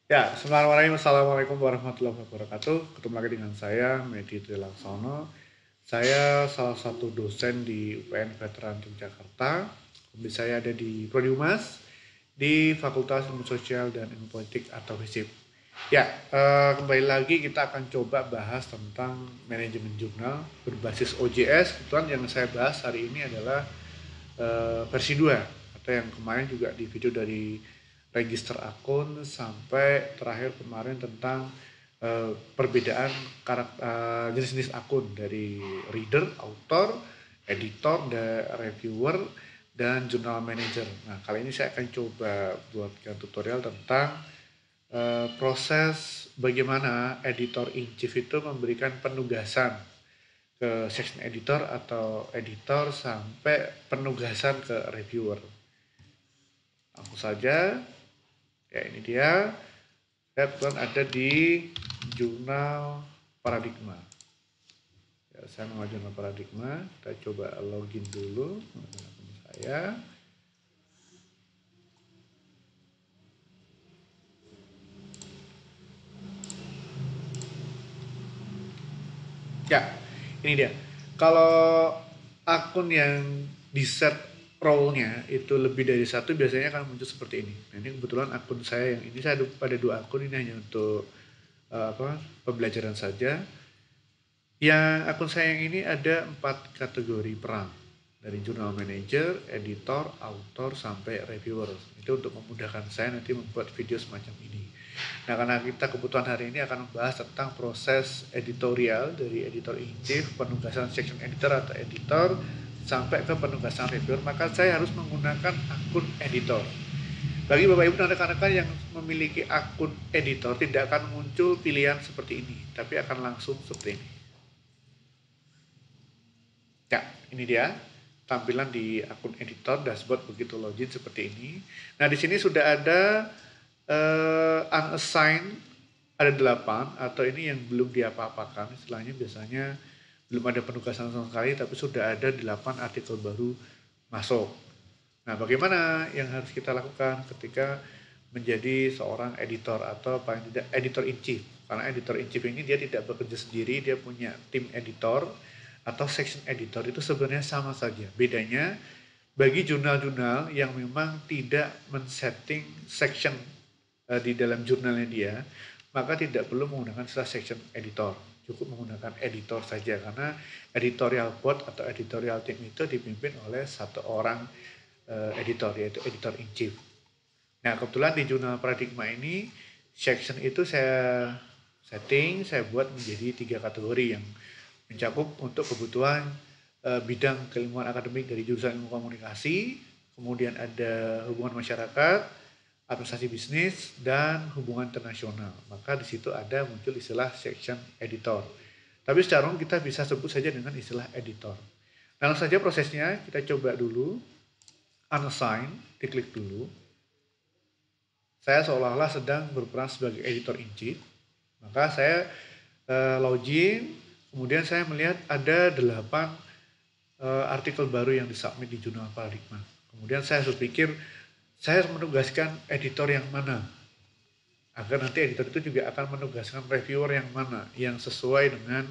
Ya, Bismillahirrahmanirrahim. Assalamualaikum warahmatullahi wabarakatuh. Ketemu lagi dengan saya, Medi Trilaksono. Saya salah satu dosen di UPN Veteran Yogyakarta. Kemudian saya ada di Prodi Humas di Fakultas Ilmu Sosial dan Ilmu Politik atau FISIP. Ya, kembali lagi kita akan coba bahas tentang manajemen jurnal berbasis OJS. Kebetulan yang saya bahas hari ini adalah versi 2 atau yang kemarin juga di video dari register akun sampai terakhir kemarin tentang perbedaan jenis-jenis akun dari reader, author, editor, dan reviewer, dan journal manager. Nah, kali ini saya akan coba buatkan tutorial tentang proses bagaimana editor in chief itu memberikan penugasan ke section editor atau editor sampai penugasan ke reviewer. Langsung saja, ya ini dia. Saya kebetulan ada di jurnal Paradigma. Ya, saya mau jurnal Paradigma. Kita coba login dulu menggunakan akun saya. Ya, ini dia. Kalau akun yang di set role-nya itu lebih dari satu biasanya akan muncul seperti ini. Nah, ini kebetulan akun saya yang ini saya ada pada dua akun, ini hanya untuk pembelajaran saja. Yang akun saya yang ini ada 4 kategori peran. Dari jurnal manager, editor, author, sampai reviewer. Itu untuk memudahkan saya nanti membuat video semacam ini. Nah, karena kita kebutuhan hari ini akan membahas tentang proses editorial dari editor in chief, penugasan section editor atau editor, sampai ke penugasan reviewer, maka saya harus menggunakan akun editor. Bagi Bapak Ibu dan rekan-rekan yang memiliki akun editor, tidak akan muncul pilihan seperti ini, tapi akan langsung seperti ini. Ya, ini dia tampilan di akun editor dashboard begitu login seperti ini. Nah, di sini sudah ada unassigned ada 8 atau ini yang belum diapa-apakan. Istilahnya biasanya belum ada penugasan sama sekali tapi sudah ada 8 artikel baru masuk. Nah, bagaimana yang harus kita lakukan ketika menjadi seorang editor atau paling tidak editor in chief? Karena editor in chief ini dia tidak bekerja sendiri, dia punya tim editor atau section editor itu sebenarnya sama saja. Bedanya bagi jurnal-jurnal yang memang tidak men-setting section di dalam jurnalnya dia, maka tidak perlu menggunakan istilah section editor. Cukup menggunakan editor saja karena editorial board atau editorial team itu dipimpin oleh satu orang editor, yaitu editor in chief. Nah, kebetulan di jurnal Paradigma ini section itu saya setting, saya buat menjadi 3 kategori yang mencakup untuk kebutuhan bidang keilmuan akademik dari jurusan ilmu komunikasi, kemudian ada hubungan masyarakat, administrasi bisnis, dan hubungan internasional. Maka di situ ada muncul istilah section editor. Tapi secara umum kita bisa sebut saja dengan istilah editor. Nah, langsung saja prosesnya kita coba dulu. Unassign, diklik dulu. Saya seolah-olah sedang berperan sebagai editor in chief. Maka saya login, kemudian saya melihat ada 8 artikel baru yang disubmit di jurnal Paradigma. Kemudian saya berpikir, saya harus menugaskan editor yang mana? Agar nanti editor itu juga akan menugaskan reviewer yang mana? Yang sesuai dengan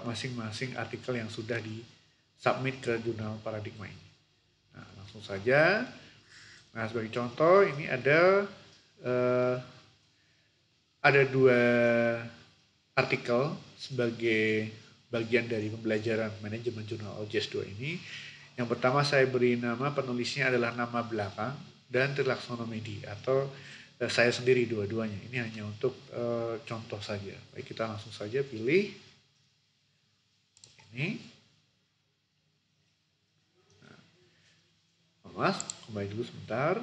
masing-masing artikel yang sudah disubmit ke jurnal Paradigma ini. Nah, langsung saja. Nah, sebagai contoh, ini ada 2 artikel sebagai bagian dari pembelajaran manajemen jurnal OJS 2 ini. Yang pertama saya beri nama, penulisnya adalah nama belakang dan Trilaksono Medi atau saya sendiri dua-duanya. Ini hanya untuk contoh saja. Baik, kita langsung saja pilih ini. Mas, kembali dulu sebentar.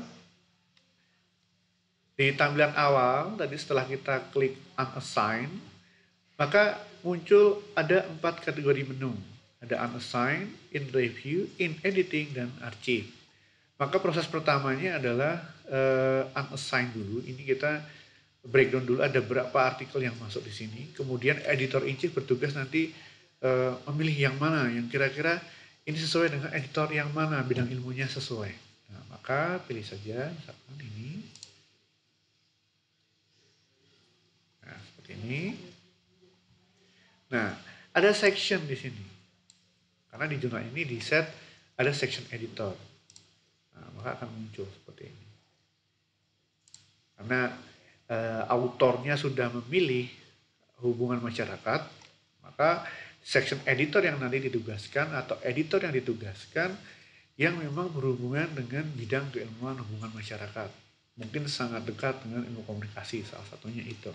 Di tampilan awal, tadi setelah kita klik unassign, maka muncul ada 4 kategori menu. Ada unassign, in review, in editing, dan archive. Maka proses pertamanya adalah unassign dulu. Ini kita breakdown dulu ada berapa artikel yang masuk di sini. Kemudian editor in chief bertugas nanti memilih yang mana yang kira-kira ini sesuai dengan editor yang mana, bidang ilmunya sesuai. Nah, maka pilih saja misalkan ini. ini. Nah, ada section di sini. Karena di jurnal ini di set ada section editor. Nah, maka akan muncul seperti ini. Karena autornya sudah memilih hubungan masyarakat, maka section editor yang nanti ditugaskan atau editor yang ditugaskan yang memang berhubungan dengan bidang keilmuan hubungan masyarakat. Mungkin sangat dekat dengan ilmu komunikasi, salah satunya itu.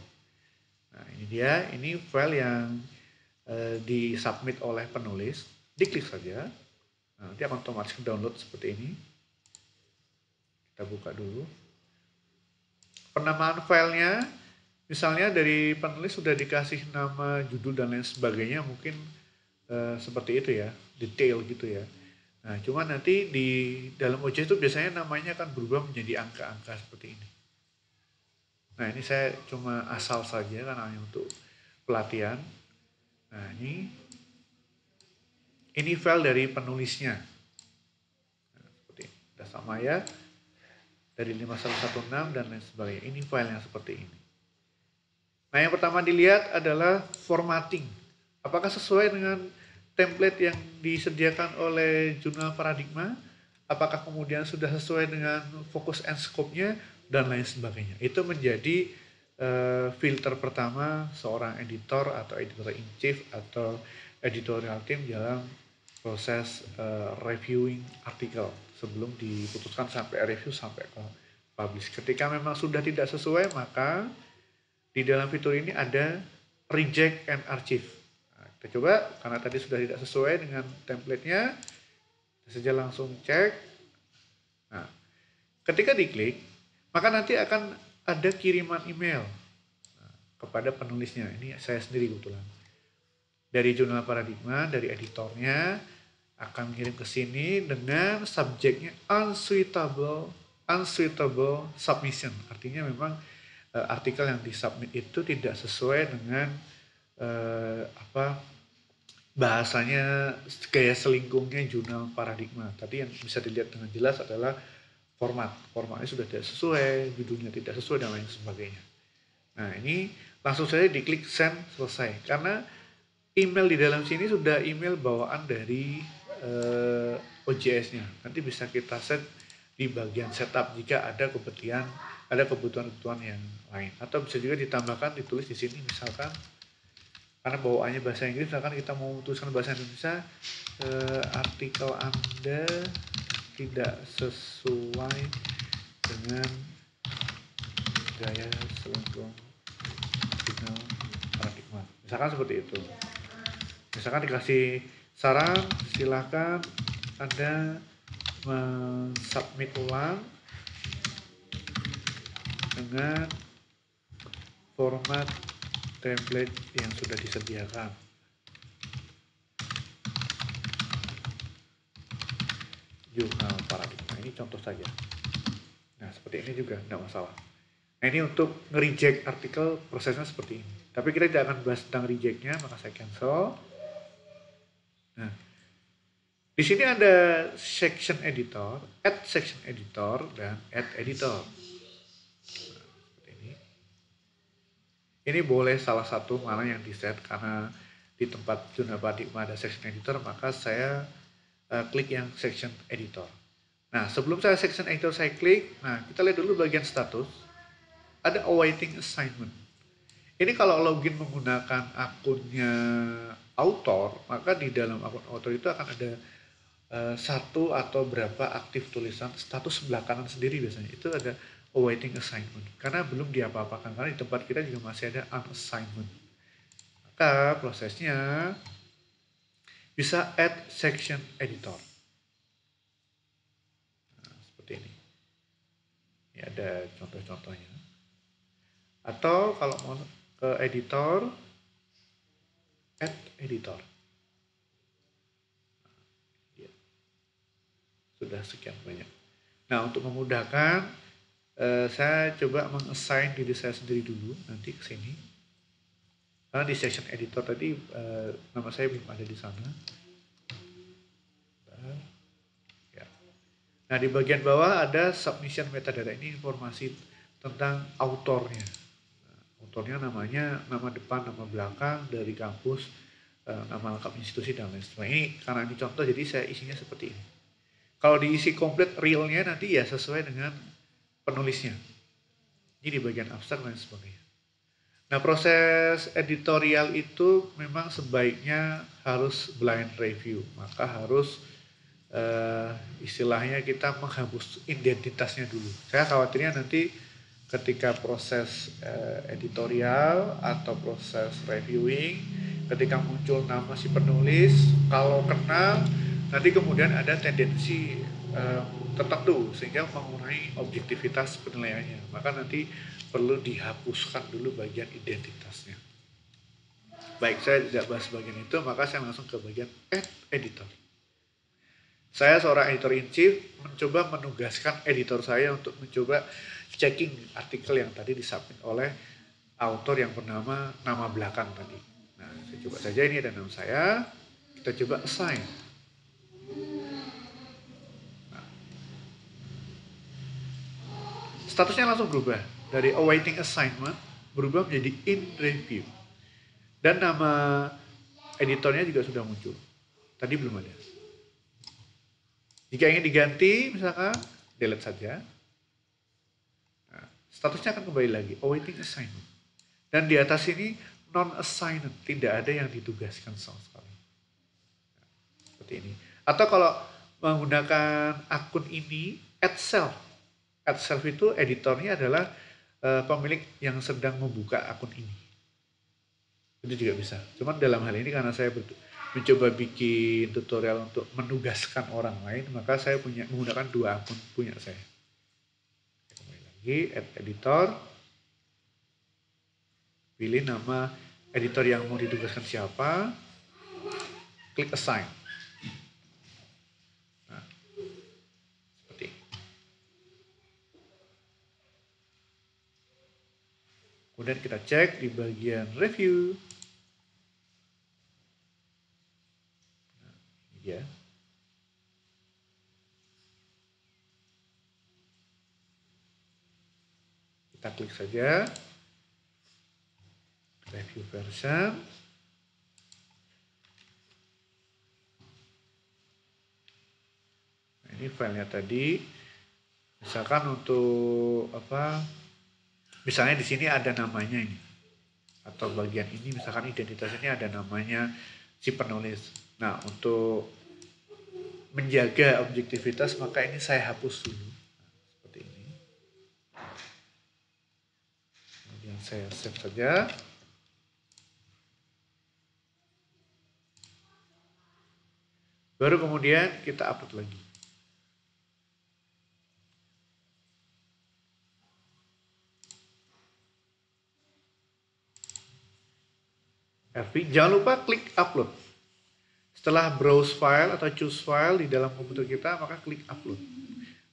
Nah, ini dia, ini file yang disubmit oleh penulis, diklik saja, nah, nanti akan otomatis download seperti ini. Kita buka dulu. Penamaan filenya, misalnya dari penulis sudah dikasih nama, judul, dan lain sebagainya, mungkin seperti itu ya, detail gitu ya. Nah, cuma nanti di dalam OJS itu biasanya namanya akan berubah menjadi angka-angka seperti ini. Nah, ini saya cuma asal saja karena hanya untuk pelatihan. Nah, ini file dari penulisnya. Nah, seperti ini. Dasar Maya dari 5116 dan lain sebagainya. Ini file yang seperti ini. Nah, yang pertama dilihat adalah formatting. Apakah sesuai dengan template yang disediakan oleh jurnal Paradigma? Apakah kemudian sudah sesuai dengan focus and scope-nya dan lain sebagainya. Itu menjadi filter pertama seorang editor atau editor in chief atau editorial team dalam proses reviewing artikel sebelum diputuskan sampai review sampai ke publish. Ketika memang sudah tidak sesuai, maka di dalam fitur ini ada reject and archive. Nah, kita coba, karena tadi sudah tidak sesuai dengan template-nya, kita saja langsung cek. Nah, ketika diklik, maka nanti akan ada kiriman email kepada penulisnya. Ini saya sendiri kebetulan. Dari jurnal Paradigma, dari editornya, akan kirim ke sini dengan subjeknya unsuitable submission. Artinya memang artikel yang disubmit itu tidak sesuai dengan bahasanya, gaya selingkungnya jurnal Paradigma. Tadi yang bisa dilihat dengan jelas adalah formatnya sudah tidak sesuai, judulnya tidak sesuai, dan lain sebagainya. Nah, ini langsung saja diklik send, selesai. Karena email di dalam sini sudah email bawaan dari OJS-nya. Nanti bisa kita set di bagian setup jika ada kebutuhan yang lain. Atau bisa juga ditambahkan, ditulis di sini misalkan, karena bawaannya bahasa Inggris, misalkan kita mau tuliskan bahasa Indonesia, artikel Anda tidak sesuai dengan gaya selingkuh jurnal Paradigma. Misalkan seperti itu. Misalkan dikasih saran, silakan Anda mensubmit ulang dengan format template yang sudah disediakan. Jurnal Paradigma, ini contoh saja. Nah, seperti ini juga tidak masalah. Nah, ini untuk nge-reject artikel, prosesnya seperti ini. Tapi kita tidak akan bahas tentang rejectnya, maka saya cancel. Nah, di sini ada section editor, add section editor, dan add editor. Nah, seperti ini. Ini boleh salah satu mana yang di-set, karena di tempat jurnal Paradigma ada section editor, maka saya klik yang section editor. Nah, sebelum saya section editor saya klik, nah kita lihat dulu bagian status. Ada awaiting assignment. Ini kalau login menggunakan akunnya author, maka di dalam akun author itu akan ada satu atau berapa aktif tulisan status sebelah kanan sendiri biasanya. Itu ada awaiting assignment. Karena belum diapa-apakan, karena di tempat kita juga masih ada unassignment. Maka prosesnya bisa add section editor. Nah, seperti ini. Ini ada contoh-contohnya. Atau kalau mau ke editor, add editor. Ya. Sudah sekian banyak. Nah, untuk memudahkan, saya coba mengassign diri saya sendiri dulu, nanti ke sini. Karena di section editor tadi nama saya belum ada di sana. Ya. Nah, di bagian bawah ada submission metadata. Ini informasi tentang autornya. Nah, Autornya namanya, nama depan, nama belakang, dari kampus, nama lengkap institusi, dan lain sebagainya. Ini karena ini contoh, jadi saya isinya seperti ini. Kalau diisi komplit realnya nanti ya sesuai dengan penulisnya. Ini di bagian abstrak dan sebagainya. Nah, proses editorial itu memang sebaiknya harus blind review. Maka harus istilahnya kita menghapus identitasnya dulu. Saya khawatirnya nanti ketika proses editorial atau proses reviewing, ketika muncul nama si penulis, kalau kenal, nanti kemudian ada tendensi tertentu sehingga mengurangi objektivitas penilaiannya. Maka nanti perlu dihapuskan dulu bagian identitasnya. Baik, saya tidak bahas bagian itu, maka saya langsung ke bagian editor. Saya seorang editor in chief mencoba menugaskan editor saya untuk mencoba checking artikel yang tadi disubmit oleh author yang bernama nama belakang tadi. Nah, saya coba saja, ini ada nama saya, kita coba assign. Nah, statusnya langsung berubah dari awaiting assignment berubah menjadi in review. Dan nama editornya juga sudah muncul. Tadi belum ada. Jika ingin diganti, misalkan delete saja. Nah, statusnya akan kembali lagi, awaiting assignment. Dan di atas ini non-assigned, tidak ada yang ditugaskan sama sekali. Nah, seperti ini. Atau kalau menggunakan akun ini, add self. Add self itu editornya adalah pemilik yang sedang membuka akun ini. Itu juga bisa. Cuman dalam hal ini karena saya mencoba bikin tutorial untuk menugaskan orang lain, maka saya menggunakan 2 akun punya saya. Kembali lagi, add editor, pilih nama editor yang mau ditugaskan siapa, klik assign. Nah, seperti ini. Kemudian kita cek di bagian review. Ya. Kita klik saja review version. Nah, ini filenya tadi. Misalkan untuk apa? Misalnya di sini ada namanya ini. Atau bagian ini misalkan identitas ini ada namanya si penulis. Nah, untuk menjaga objektivitas maka ini saya hapus dulu. Nah, seperti ini. Kemudian saya save saja. Baru kemudian kita upload lagi. RV, jangan lupa klik upload. Setelah browse file atau choose file di dalam komputer kita, maka klik upload.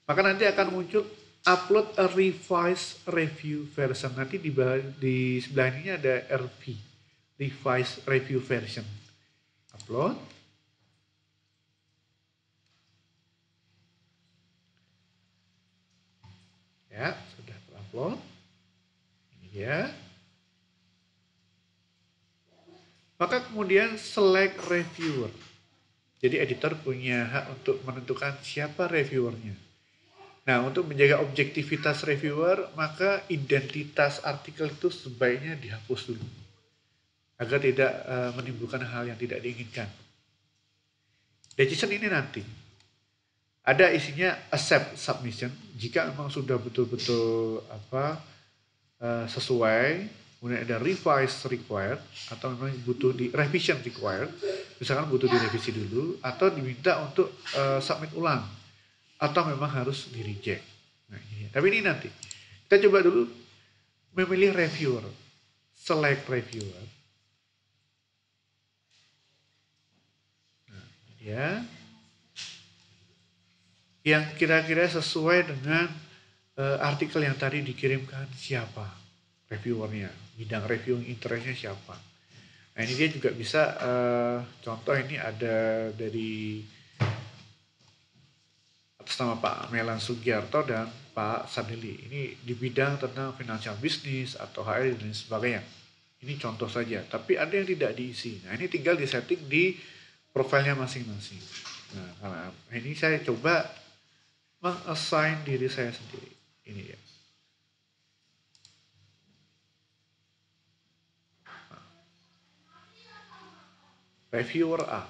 Maka nanti akan muncul upload a revised review version. Nanti di sebelah ini ada RV, revised review version. Upload. Ya, sudah terupload. Ini dia. Maka kemudian select reviewer. Jadi editor punya hak untuk menentukan siapa reviewernya. Nah, untuk menjaga objektivitas reviewer, maka identitas artikel itu sebaiknya dihapus dulu. Agar tidak menimbulkan hal yang tidak diinginkan. Decision ini nanti. Ada isinya accept submission, jika memang sudah betul-betul sesuai. Kemudian ada revise required, atau memang butuh di revision required, misalkan butuh direvisi dulu, atau diminta untuk submit ulang, atau memang harus di reject. Nah, ini. Tapi ini nanti kita coba dulu memilih reviewer, select reviewer. Nah, ini dia yang kira-kira sesuai dengan artikel yang tadi dikirimkan siapa reviewernya, bidang reviewing interestnya siapa. Nah, ini dia juga bisa contoh ini ada dari atas nama Pak Melan Sugiarto dan Pak Sadili. Ini di bidang tentang financial business atau HR dan sebagainya. Ini contoh saja, tapi ada yang tidak diisi. Nah, ini tinggal disetting di profilnya masing-masing. Nah, karena ini saya coba meng-assign diri saya sendiri. Ini ya. Nah, reviewer A,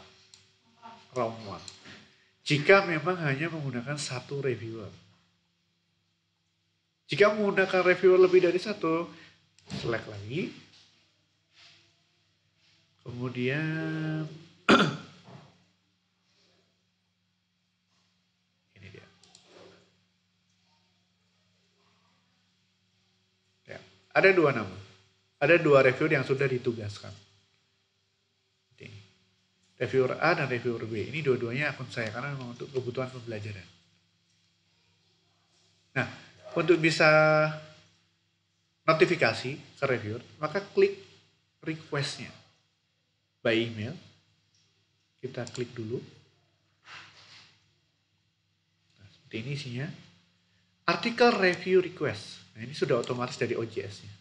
round 1. Jika memang hanya menggunakan satu reviewer. Jika menggunakan reviewer lebih dari satu, select lagi. Kemudian ini dia. Ya, ada dua nama. Ada dua reviewer yang sudah ditugaskan. Ini. Reviewer A dan reviewer B. Ini dua-duanya akun saya karena memang untuk kebutuhan pembelajaran. Nah, untuk bisa notifikasi ke reviewer, maka klik request-nya. By email, kita klik dulu. Nah, seperti ini isinya. Artikel review request. Nah, ini sudah otomatis dari OJS-nya.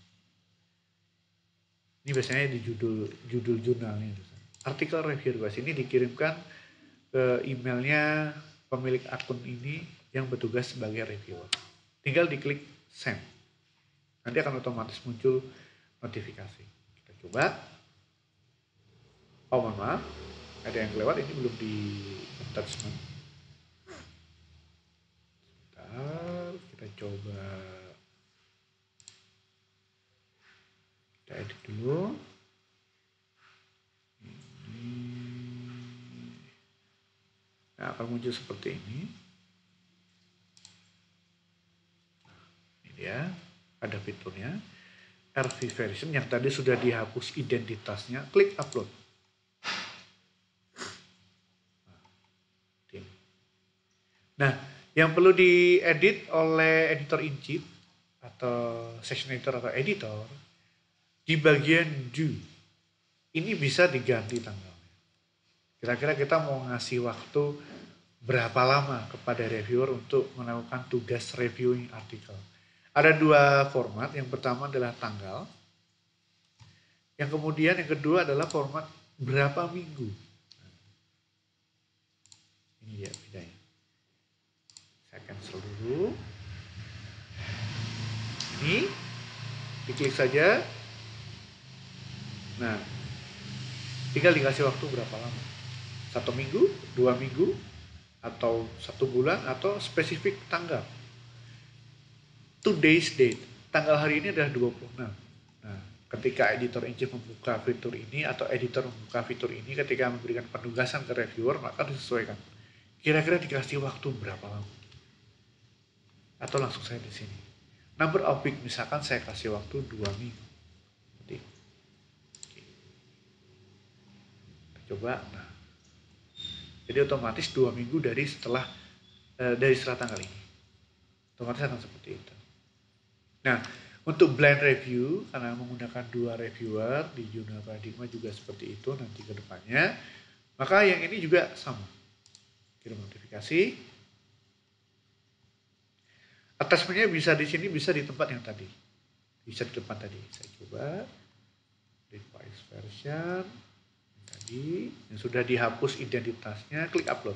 Ini biasanya di judul jurnalnya. Artikel review request ini dikirimkan ke emailnya pemilik akun ini yang bertugas sebagai reviewer. Tinggal diklik send. Nanti akan otomatis muncul notifikasi. Kita coba. Oh, mohon maaf, ada yang kelewat, ini belum di attachment. Sebentar, kita coba. Kita edit dulu. Nah, akan muncul seperti ini. Ini dia, ada fiturnya. RV version yang tadi sudah dihapus identitasnya, klik upload. Nah, yang perlu diedit oleh editor in chief atau session editor atau editor di bagian do ini bisa diganti tanggalnya. Kira-kira kita mau ngasih waktu berapa lama kepada reviewer untuk melakukan tugas reviewing artikel. Ada dua format, yang pertama adalah tanggal, yang kemudian yang kedua adalah format berapa minggu. Ini dia bedanya. Saya cancel dulu. Ini diklik saja. Nah, tinggal dikasih waktu berapa lama. 1 minggu, 2 minggu, atau 1 bulan, atau spesifik tanggal. Today's date. Tanggal hari ini adalah 26. Nah, ketika editor in chief membuka fitur ini atau editor membuka fitur ini ketika memberikan penugasan ke reviewer, maka disesuaikan. Kira-kira dikasih waktu berapa lama. Atau langsung saya di sini. Number of week, misalkan saya kasih waktu 2 minggu. Coba. Nah, jadi otomatis 2 minggu dari setelah tanggal ini. Otomatis akan seperti itu. Nah, untuk blind review, karena menggunakan 2 reviewer di jurnal Paradigma juga seperti itu nanti ke depannya, maka yang ini juga sama. Kirim notifikasi. Attachment-nya bisa di sini, bisa di tempat yang tadi. Bisa di depan tadi. Saya coba. Device version. Tadi, yang sudah dihapus identitasnya, klik upload.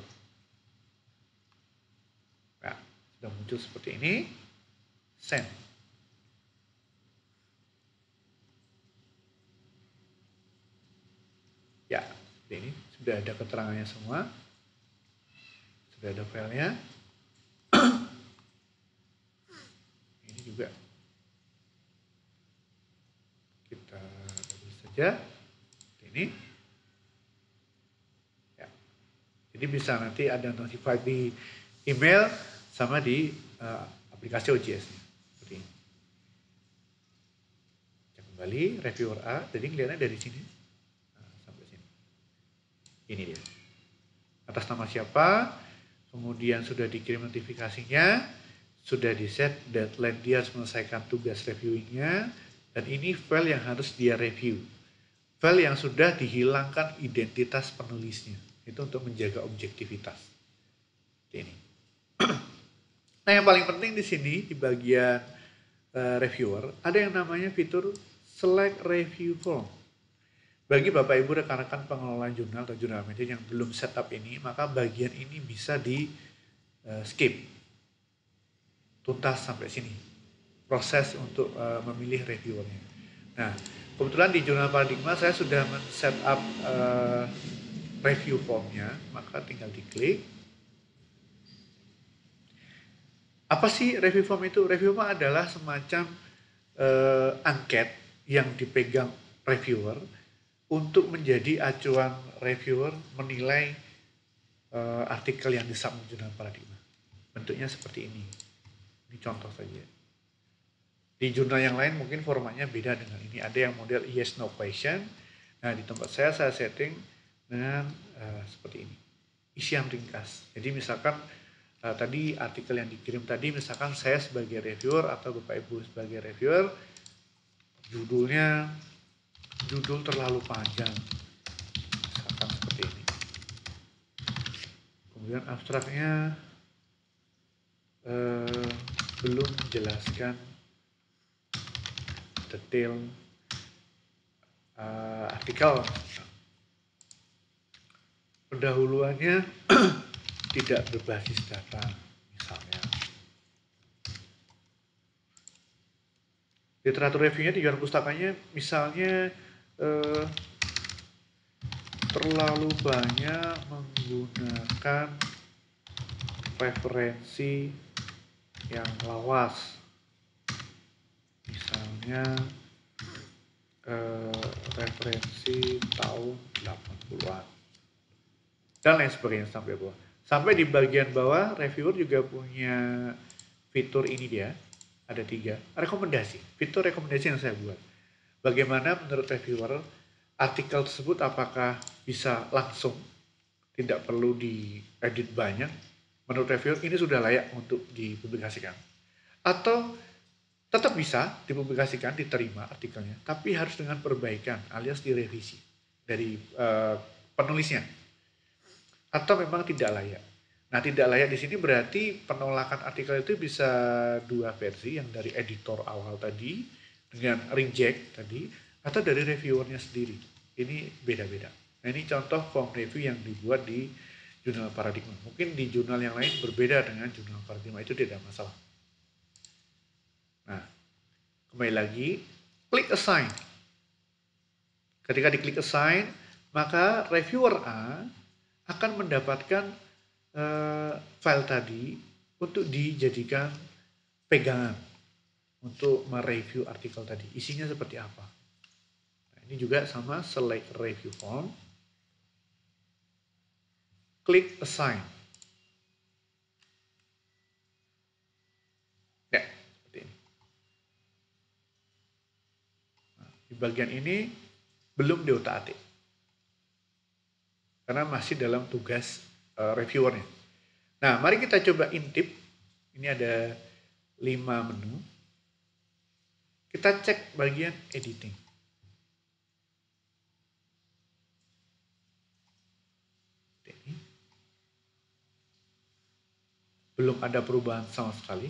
Nah, sudah muncul seperti ini. Send. Ya, seperti ini. Sudah ada keterangannya semua. Sudah ada filenya. Ini juga. Kita tulis saja. Ini. Ya. Jadi bisa nanti ada notified di email sama di aplikasi OJS-nya. Seperti ini. Kembali, reviewer A. Jadi kelihatannya dari sini. Nah, sampai sini. Ini dia. Atas nama siapa, kemudian sudah dikirim notifikasinya, sudah di-set deadline dia harus menyelesaikan tugas reviewingnya, dan ini file yang harus dia review. File yang sudah dihilangkan identitas penulisnya. Itu untuk menjaga objektivitas. Ini. Nah, yang paling penting di sini di bagian reviewer ada yang namanya fitur select review form. Bagi Bapak Ibu rekan-rekan pengelola jurnal atau jurnal medis yang belum setup ini, maka bagian ini bisa di skip tuntas sampai sini proses untuk memilih reviewernya. Nah, kebetulan di jurnal Paradigma saya sudah men-setup review formnya, maka tinggal diklik. Apa sih review form itu? Review form adalah semacam angket yang dipegang reviewer untuk menjadi acuan reviewer menilai artikel yang disubmit jurnal Paradigma. Bentuknya seperti ini. Ini contoh saja. Di jurnal yang lain mungkin formatnya beda dengan ini. Ada yang model yes no question. Nah, di tempat saya setting dengan seperti ini. Isian ringkas. Jadi misalkan tadi artikel yang dikirim tadi, misalkan saya sebagai reviewer atau Bapak Ibu sebagai reviewer, judul terlalu panjang. Misalkan seperti ini. Kemudian abstraknya belum menjelaskan detail artikel, pendahuluannya tidak berbasis data misalnya. Literatur reviewnya di jurnal pustakanya misalnya terlalu banyak menggunakan referensi yang lawas, misalnya referensi tahun 80-an dan lain sebagainya sampai bawah. Sampai di bagian bawah reviewer juga punya fitur ini dia, ada 3 rekomendasi, fitur rekomendasi yang saya buat. Bagaimana menurut reviewer artikel tersebut apakah bisa langsung, tidak perlu diedit banyak. Menurut reviewer ini sudah layak untuk dipublikasikan. Atau tetap bisa dipublikasikan, diterima artikelnya, tapi harus dengan perbaikan alias direvisi dari penulisnya. Atau memang tidak layak. Nah, tidak layak di sini berarti penolakan artikel itu bisa 2 versi, yang dari editor awal tadi dengan reject tadi, atau dari reviewernya sendiri. Ini beda-beda. Nah, ini contoh form review yang dibuat di jurnal Paradigma. Mungkin di jurnal yang lain berbeda dengan jurnal Paradigma, itu tidak masalah. Nah, kembali lagi, klik assign. Ketika diklik assign, maka reviewer A akan mendapatkan file tadi untuk dijadikan pegangan untuk mereview artikel tadi. Isinya seperti apa. Nah, ini juga sama, select review form. Klik assign. Ya, seperti ini. Nah, di bagian ini belum diotak-atik karena masih dalam tugas reviewernya. Nah, mari kita coba intip. Ini ada 5 menu. Kita cek bagian editing. Ini belum ada perubahan sama sekali.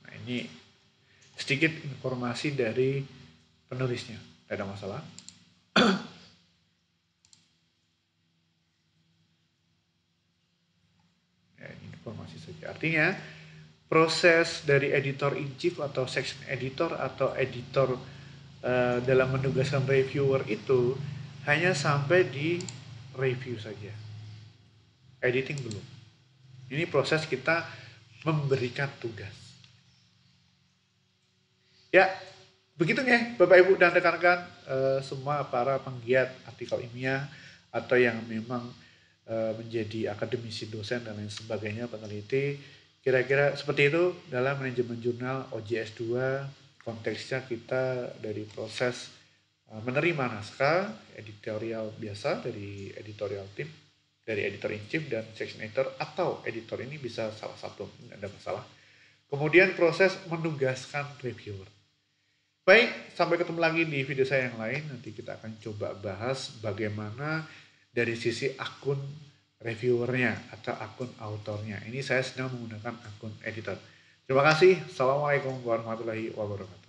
Nah, ini sedikit informasi dari penulisnya. Tidak ada masalah. Ya, ini informasi saja. Artinya proses dari editor in chief atau section editor atau editor dalam menugaskan reviewer itu hanya sampai di review saja. Editing belum. Ini proses kita memberikan tugas. Ya, begitu ya Bapak Ibu dan rekan-rekan semua para penggiat artikel ilmiah atau yang memang menjadi akademisi, dosen dan lain sebagainya, peneliti, kira-kira seperti itu dalam manajemen jurnal OJS 2. Konteksnya kita dari proses menerima naskah editorial biasa dari editorial team, dari editor in chief dan section editor, atau editor ini bisa salah satu, tidak ada masalah. Kemudian proses menugaskan reviewer. Baik, sampai ketemu lagi di video saya yang lain. Nanti kita akan coba bahas bagaimana dari sisi akun reviewernya atau akun autornya. Ini saya sedang menggunakan akun editor. Terima kasih. Assalamualaikum warahmatullahi wabarakatuh.